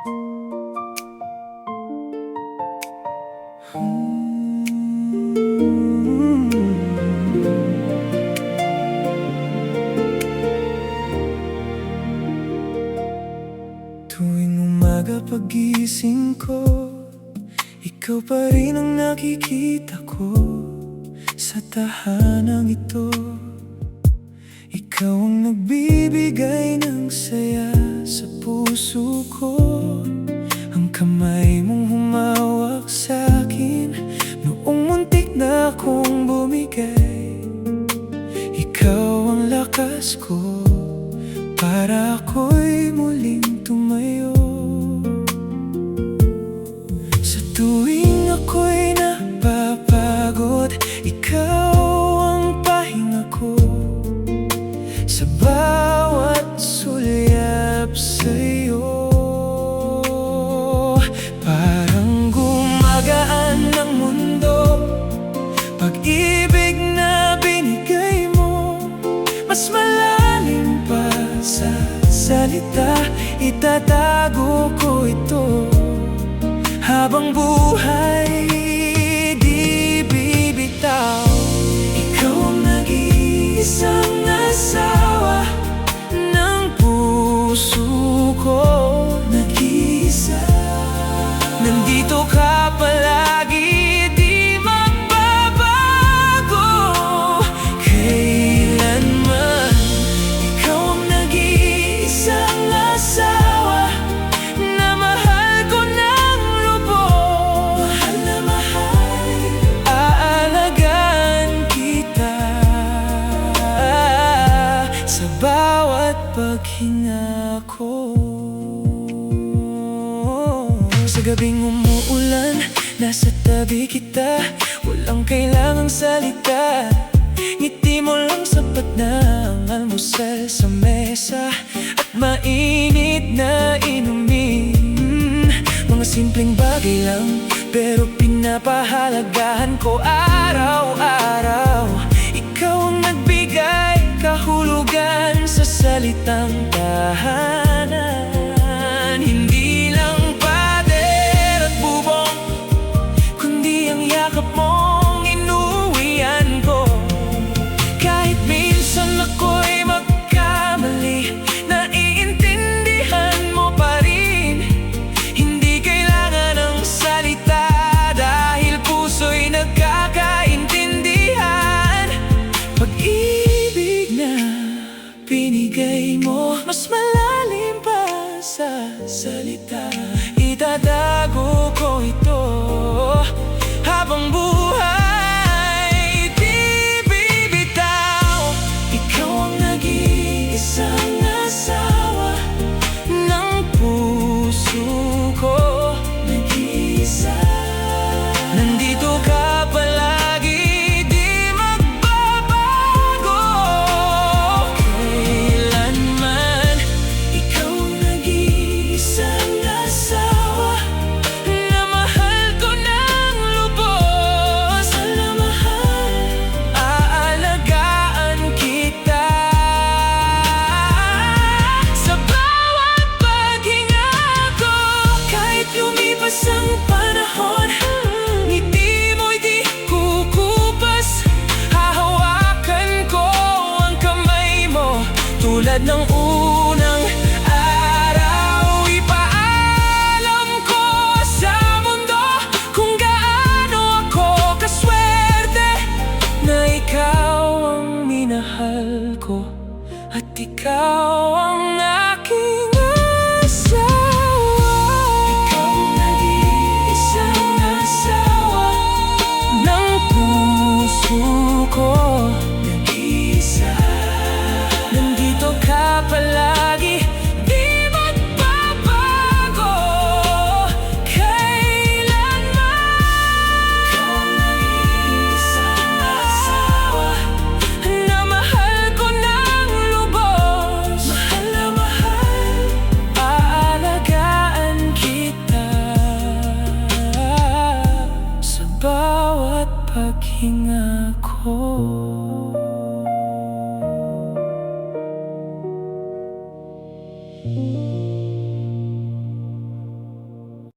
Tuwing umaga pagising ko, ikaw pa rin ang nakikita ko sa tahanang ito. Ikaw ang nagbibigay ng saya sa puso ko. Ang kamay mong humawak sa'kin noong muntik na akong bumigay. Ikaw ang lakas ko para ako'y muling tumayo. Sa tuwing ako'y napapagod, ikaw ang pahinga ko. Sa bawat sulyap sa'yo, parang gumagaan ang mundo. Pag-ibig na binigay mo, mas malalim pa sa salita. Itatago ko ito habang buhay, di bibitaw. Ikaw ang nag-iisang asawa ng puso ko. Nag-iisa, nandito ka palagi, di magbabago kailanman. Ikaw ang nag-iisang asawa na mahal ko ng lubos. Mahal na mahal, aalagaan kita sa bawat paghinga ko. Sa gabing umuulan, nasa tabi kita, walang kailangang salita. Ngiti mo lang sapat na ang almusal sa mesa at mainit na inumin. Mga simpleng bagay lang, pero pinapahalagahan ko araw-araw. Ikaw ang nagbigay kahulugan sa salitang tahanan. Hindi lang pader at bubong, kundi ang yakap mong inuwian ko. Kahit minsan ako'y magkamali, naiintindihan mo pa rin. Hindi kailangan ng salita, dahil puso'y nagkakaintindihan. Pag-ibig na binigay mo, mas malalim pa sa salita. Itatago ko ito habang buhay, di bibitaw. Ikaw ang nag-iisang asawa ng puso ko. Nag-iisa, nandito ka palagi, di magbabago kailanman. Ikaw ang nag-iisang asawa na mahal ko ng lubos. Mahal na mahal, aalagaan kita sa bawat paghinga ko. Kahit lumipas ang panahon, ngiti mo'y di kukupas. Hahawakan ko ang kamay mo tulad ng unang araw. Ipaalam ko sa mundo kung gaano ako kaswerte na ikaw ang minahal ko at ikaw ang aking asawa. Ikaw ang nag-iisang asawa ng puso ko. Nag-iisa, nandito ka palagi, di magbabago kailanman. Ikaw ang nag-iisang asawa na mahal ko ng lubos. Mahal na mahal, aalagaan kita sa bawat paghinga.